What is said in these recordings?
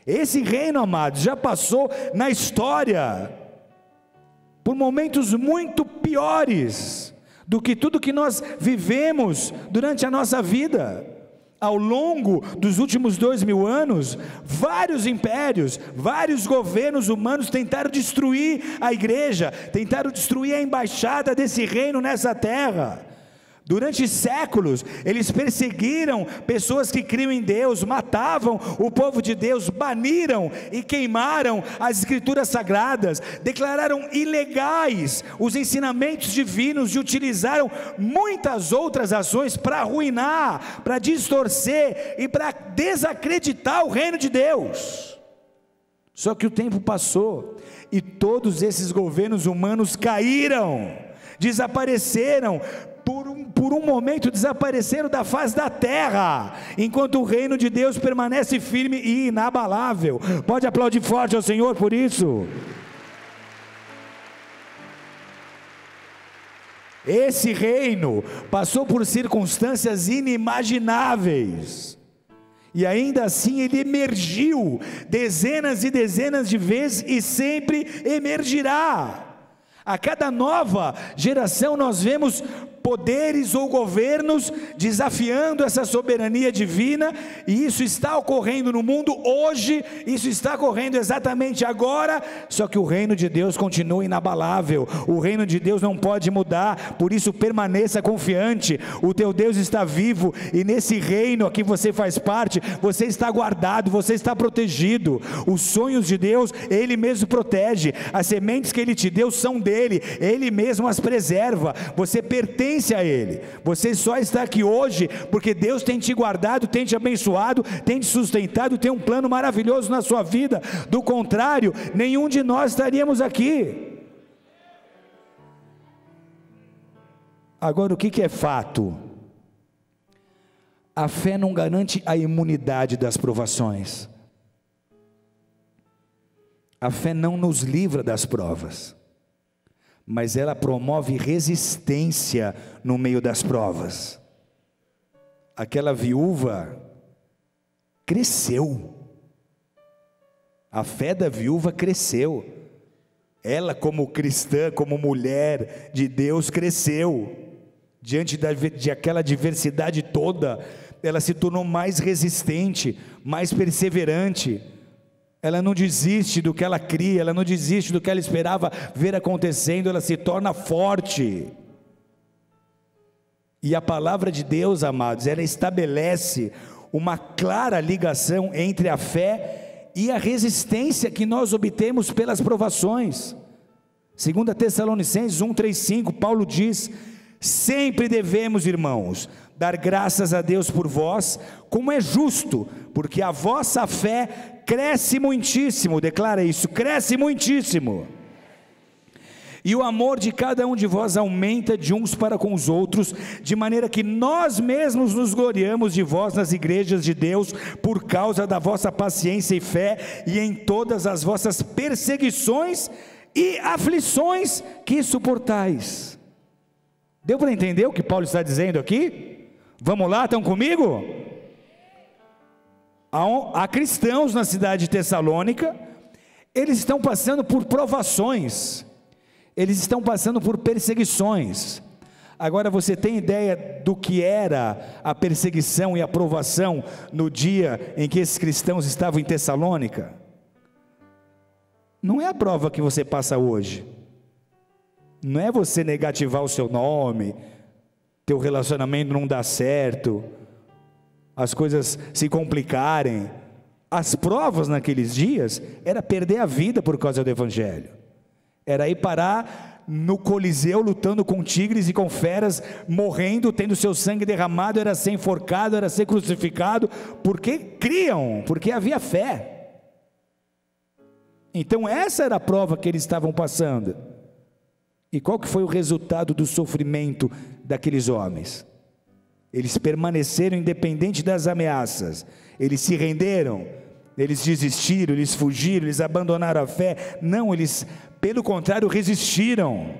Esse reino, amados, já passou na história por momentos muito piores do que tudo que nós vivemos durante a nossa vida. Ao longo dos últimos 2000 anos, vários impérios, vários governos humanos tentaram destruir a igreja, tentaram destruir a embaixada desse reino nessa terra. Durante séculos, eles perseguiram pessoas que criam em Deus, matavam o povo de Deus, baniram e queimaram as escrituras sagradas, declararam ilegais os ensinamentos divinos e utilizaram muitas outras ações para arruinar, para distorcer e para desacreditar o reino de Deus. Só que o tempo passou e todos esses governos humanos caíram, desapareceram, por um momento desapareceram da face da terra, enquanto o reino de Deus permanece firme e inabalável. Pode aplaudir forte ao Senhor por isso. Esse reino passou por circunstâncias inimagináveis, e ainda assim ele emergiu dezenas e dezenas de vezes e sempre emergirá. A cada nova geração nós vemos poderes ou governos desafiando essa soberania divina, e isso está ocorrendo no mundo hoje, isso está ocorrendo exatamente agora, só que o reino de Deus continua inabalável, o reino de Deus não pode mudar, por isso permaneça confiante, o teu Deus está vivo, e nesse reino a que você faz parte, você está guardado, você está protegido. Os sonhos de Deus, Ele mesmo protege, as sementes que Ele te deu são dele, Ele mesmo as preserva, você pertence a Ele, você só está aqui hoje porque Deus tem te guardado, tem te abençoado, tem te sustentado, tem um plano maravilhoso na sua vida. Do contrário, nenhum de nós estaríamos aqui. Agora, o que é fato? A fé não garante a imunidade das provações, a fé não nos livra das provas, mas ela promove resistência no meio das provas. Aquela viúva cresceu, a fé da viúva cresceu, ela como cristã, como mulher de Deus cresceu, diante de aquela diversidade toda, ela se tornou mais resistente, mais perseverante. Ela não desiste do que ela cria, ela não desiste do que ela esperava ver acontecendo, ela se torna forte. E a palavra de Deus, amados, ela estabelece uma clara ligação entre a fé e a resistência que nós obtemos pelas provações. 2 Tessalonicenses 1:3-5, Paulo diz: sempre devemos, irmãos, dar graças a Deus por vós, como é justo, porque a vossa fé cresce muitíssimo, declara isso, cresce muitíssimo, e o amor de cada um de vós aumenta de uns para com os outros, de maneira que nós mesmos nos gloriamos de vós nas igrejas de Deus, por causa da vossa paciência e fé, e em todas as vossas perseguições e aflições que suportais. Deu para entender o que Paulo está dizendo aqui? Vamos lá, estão comigo? Há cristãos na cidade de Tessalônica, eles estão passando por provações, eles estão passando por perseguições. Agora você tem ideia do que era a perseguição e a provação no dia em que esses cristãos estavam em Tessalônica? Não é a prova que você passa hoje, não é você negativar o seu nome, teu relacionamento não dá certo, as coisas se complicarem. As provas naqueles dias era perder a vida por causa do evangelho, era ir parar no Coliseu lutando com tigres e com feras, morrendo, tendo seu sangue derramado, era ser enforcado, era ser crucificado, porque criam, porque havia fé. Então essa era a prova que eles estavam passando. E qual que foi o resultado do sofrimento daqueles homens? Eles permaneceram independente das ameaças, eles se renderam, eles desistiram, eles fugiram, eles abandonaram a fé? Não, eles pelo contrário resistiram.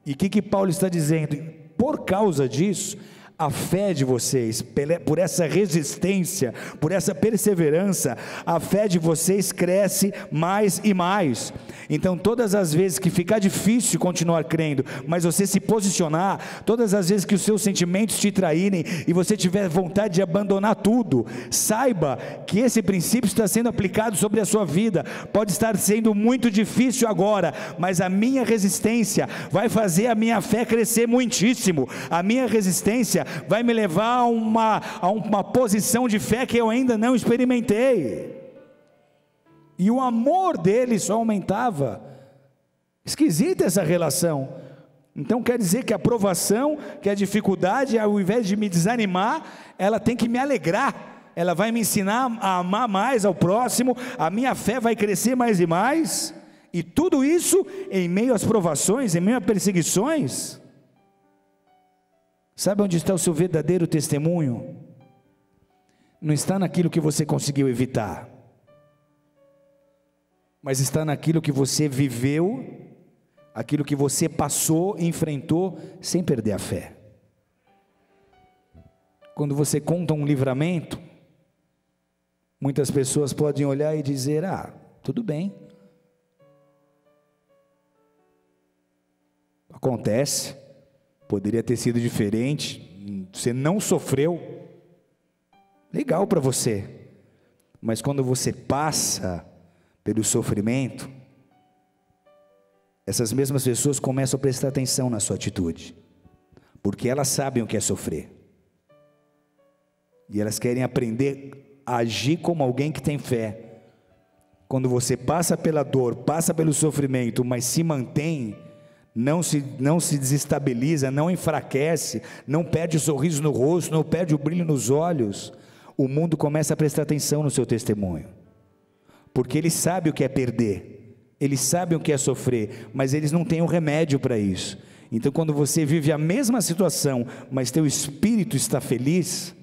E o que Paulo está dizendo? Por causa disso, a fé de vocês, por essa resistência, por essa perseverança, a fé de vocês cresce mais e mais. Então todas as vezes que ficar difícil continuar crendo, mas você se posicionar, todas as vezes que os seus sentimentos te traírem, e você tiver vontade de abandonar tudo, saiba que esse princípio está sendo aplicado sobre a sua vida. Pode estar sendo muito difícil agora, mas a minha resistência vai fazer a minha fé crescer muitíssimo. A minha resistência vai me levar a uma posição de fé que eu ainda não experimentei. E o amor dele só aumentava. Esquisita essa relação. Então quer dizer que a provação, que a dificuldade, ao invés de me desanimar, ela tem que me alegrar. Ela vai me ensinar a amar mais ao próximo, a minha fé vai crescer mais e mais. E tudo isso em meio às provações, em meio a perseguições. Sabe onde está o seu verdadeiro testemunho? Não está naquilo que você conseguiu evitar, mas está naquilo que você viveu, aquilo que você passou e enfrentou sem perder a fé. Quando você conta um livramento, muitas pessoas podem olhar e dizer: tudo bem, acontece, poderia ter sido diferente, você não sofreu, legal para você. Mas quando você passa pelo sofrimento, essas mesmas pessoas começam a prestar atenção na sua atitude, porque elas sabem o que é sofrer, e elas querem aprender a agir como alguém que tem fé. Quando você passa pela dor, passa pelo sofrimento, mas se mantém, não se desestabiliza, não enfraquece, não perde o sorriso no rosto, não perde o brilho nos olhos, o mundo começa a prestar atenção no seu testemunho, porque eles sabem o que é perder, eles sabem o que é sofrer, mas eles não têm um remédio para isso. Então quando você vive a mesma situação, mas teu espírito está feliz,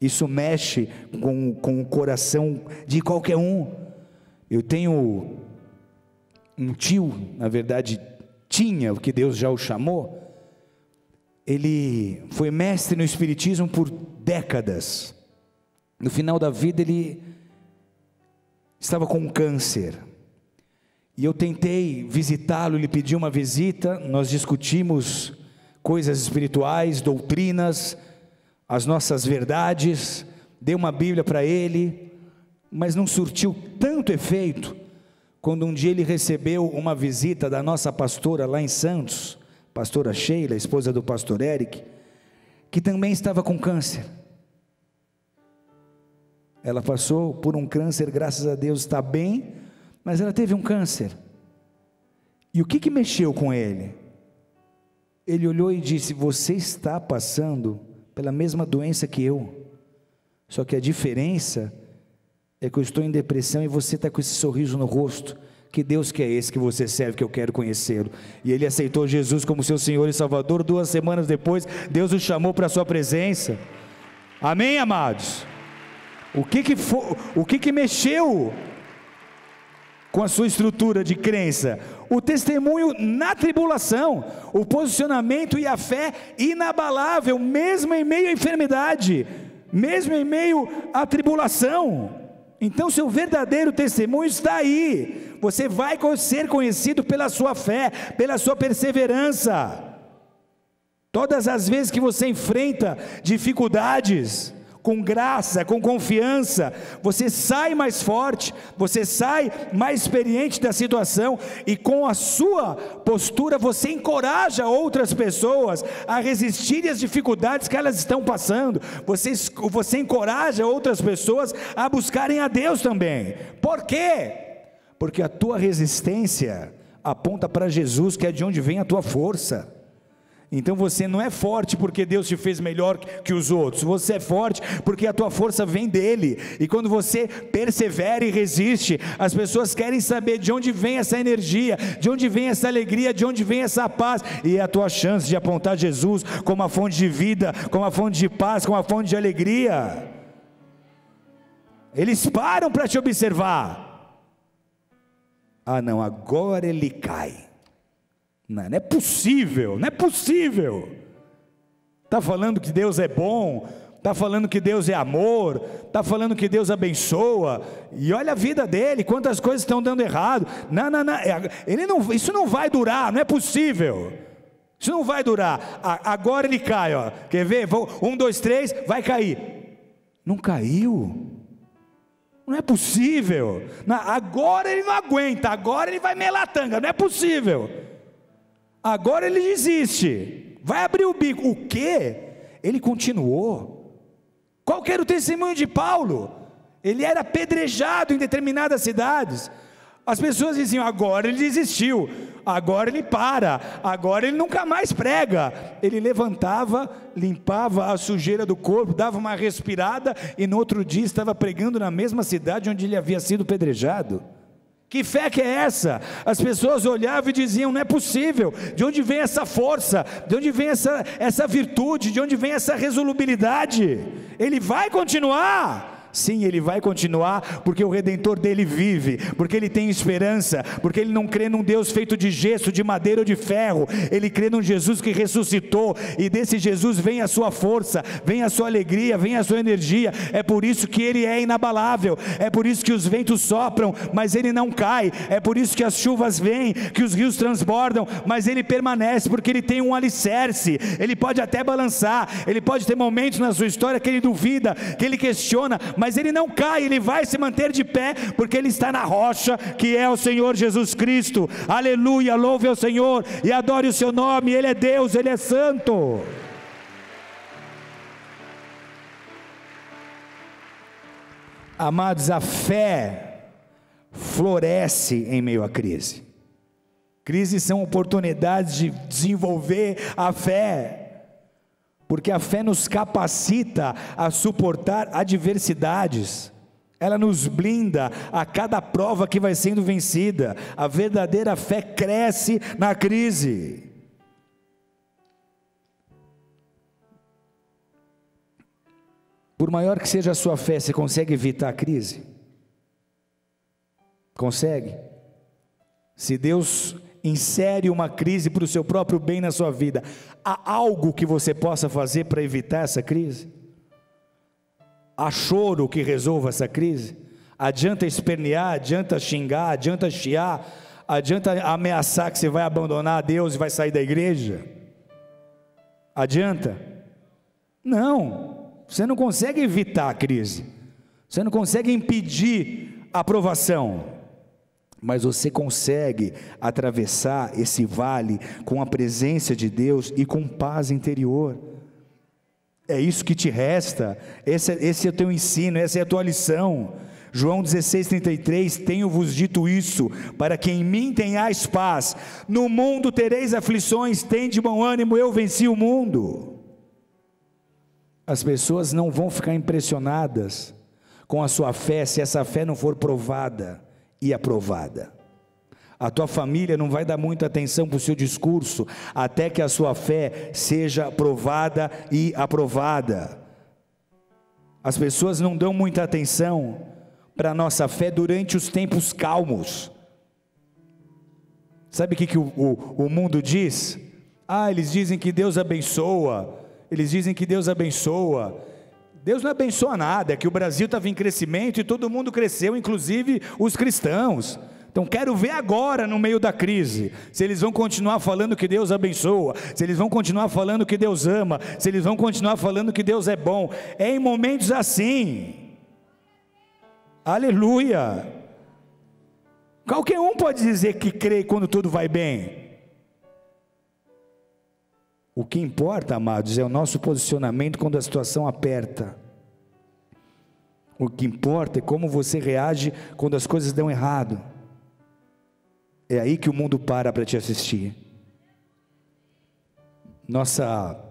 isso mexe com o coração de qualquer um. Eu tenho um tio, na verdade tinha, porque Deus já o chamou, ele foi mestre no espiritismo por décadas. No final da vida ele estava com câncer, e eu tentei visitá-lo, lhe pedi uma visita, nós discutimos coisas espirituais, doutrinas, as nossas verdades, dei uma Bíblia para ele, mas não surtiu tanto efeito, quando um dia ele recebeu uma visita da nossa pastora lá em Santos, pastora Sheila, esposa do pastor Eric, que também estava com câncer. Ela passou por um câncer, graças a Deus está bem, mas ela teve um câncer. E o que mexeu com ele? Ele olhou e disse: você está passando pela mesma doença que eu, só que a diferença é que eu estou em depressão e você está com esse sorriso no rosto. Que Deus que é esse que você serve, que eu quero conhecê-lo? E ele aceitou Jesus como seu Senhor e Salvador. 2 semanas depois, Deus o chamou para a sua presença. Amém, amados? O que mexeu com a sua estrutura de crença? O testemunho na tribulação, o posicionamento e a fé inabalável, mesmo em meio à enfermidade, mesmo em meio à tribulação. Então seu verdadeiro testemunho está aí. Você vai ser conhecido pela sua fé, pela sua perseverança. Todas as vezes que você enfrenta dificuldades, com graça, com confiança, você sai mais forte, você sai mais experiente da situação, e com a sua postura você encoraja outras pessoas a resistirem às dificuldades que elas estão passando. Você encoraja outras pessoas a buscarem a Deus também. Por quê? Porque a tua resistência aponta para Jesus, que é de onde vem a tua força. Então você não é forte porque Deus te fez melhor que os outros, você é forte porque a tua força vem dele. E quando você persevera e resiste, as pessoas querem saber de onde vem essa energia, de onde vem essa alegria, de onde vem essa paz. E é a tua chance de apontar Jesus como a fonte de vida, como a fonte de paz, como a fonte de alegria. Eles param para te observar. Ah não, agora ele cai. Não é possível, não é possível. está falando que Deus é bom, está falando que Deus é amor, está falando que Deus abençoa, e olha a vida dele, quantas coisas estão dando errado. Não, isso não vai durar, não é possível, isso não vai durar. Agora ele cai, ó. Quer ver? 1, 2, 3, vai cair. Não caiu, não é possível. Agora ele não aguenta, agora ele vai melar a tanga, não é possível. Agora ele desiste, vai abrir o bico. O quê? Ele continuou. Qual que era o testemunho de Paulo? Ele era apedrejado em determinadas cidades. As pessoas diziam: agora ele desistiu, agora ele para, agora ele nunca mais prega. Ele levantava, limpava a sujeira do corpo, dava uma respirada, e no outro dia estava pregando na mesma cidade onde ele havia sido apedrejado. Que fé que é essa? As pessoas olhavam e diziam: não é possível, de onde vem essa força, de onde vem essa virtude, de onde vem essa resolubilidade? Ele vai continuar. Sim, ele vai continuar, porque o Redentor dele vive, porque ele tem esperança, porque ele não crê num Deus feito de gesso, de madeira ou de ferro. Ele crê num Jesus que ressuscitou, e desse Jesus vem a sua força, vem a sua alegria, vem a sua energia. É por isso que ele é inabalável, é por isso que os ventos sopram, mas ele não cai, é por isso que as chuvas vêm, que os rios transbordam, mas ele permanece, porque ele tem um alicerce. Ele pode até balançar, ele pode ter momentos na sua história que ele duvida, que ele questiona, mas ele não cai, ele vai se manter de pé, porque ele está na rocha, que é o Senhor Jesus Cristo. Aleluia, louve ao Senhor e adore o seu nome. Ele é Deus, ele é santo. Amados, a fé floresce em meio à crise. Crises são oportunidades de desenvolver a fé, porque a fé nos capacita a suportar adversidades, ela nos blinda a cada prova que vai sendo vencida. A verdadeira fé cresce na crise. Por maior que seja a sua fé, você consegue evitar a crise? Consegue? Se Deus insere uma crise para o seu próprio bem na sua vida, há algo que você possa fazer para evitar essa crise? Há choro que resolva essa crise? Adianta espernear, adianta xingar, adianta chiar, adianta ameaçar que você vai abandonar a Deus e vai sair da igreja? Adianta? Não, você não consegue evitar a crise, você não consegue impedir a aprovação, mas você consegue atravessar esse vale com a presença de Deus e com paz interior. É isso que te resta, esse é o teu ensino, essa é a tua lição. João 16,33, tenho-vos dito isso, para que em mim tenhais paz. No mundo tereis aflições, tende bom ânimo, eu venci o mundo. As pessoas não vão ficar impressionadas com a sua fé, se essa fé não for provada e aprovada. A tua família não vai dar muita atenção para o seu discurso, até que a sua fé seja provada e aprovada. As pessoas não dão muita atenção para a nossa fé durante os tempos calmos. Sabe o que o mundo diz? Eles dizem que Deus abençoa, eles dizem que Deus abençoa. Deus não abençoa nada, é que o Brasil estava em crescimento e todo mundo cresceu, inclusive os cristãos. Então quero ver agora, no meio da crise, se eles vão continuar falando que Deus abençoa, se eles vão continuar falando que Deus ama, se eles vão continuar falando que Deus é bom. É em momentos assim, aleluia, qualquer um pode dizer que crê quando tudo vai bem. O que importa, amados, é o nosso posicionamento quando a situação aperta. O que importa é como você reage quando as coisas dão errado. É aí que o mundo para te assistir. Nossa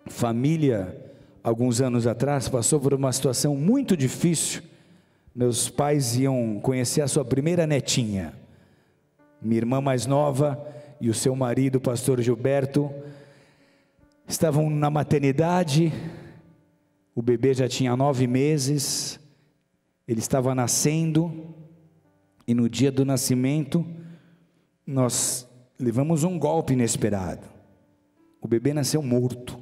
família, alguns anos atrás, passou por uma situação muito difícil. Meus pais iam conhecer a sua primeira netinha. Minha irmã mais nova e o seu marido, o pastor Gilberto, estavam na maternidade. O bebê já tinha 9 meses, ele estava nascendo, e no dia do nascimento, nós levamos um golpe inesperado. O bebê nasceu morto,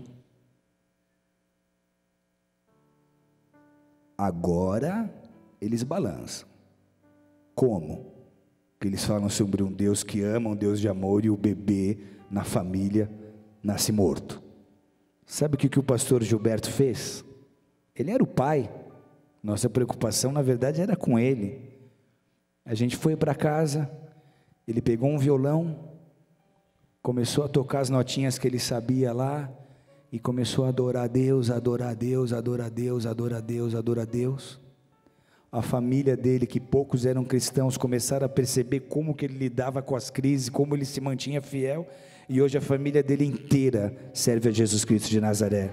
Agora eles balançam. Como? Porque eles falam sobre um Deus que ama, um Deus de amor, e o bebê na família nasce morto. Sabe o que o pastor Gilberto fez? Ele era o pai. Nossa preocupação, na verdade, era com ele. A gente foi para casa, ele pegou um violão, começou a tocar as notinhas que ele sabia lá, e começou a adorar a Deus, adorar a Deus, adorar a Deus, adorar a Deus, adorar a Deus. A família dele, que poucos eram cristãos, começaram a perceber como que ele lidava com as crises, como ele se mantinha fiel, e hoje a família dele inteira serve a Jesus Cristo de Nazaré.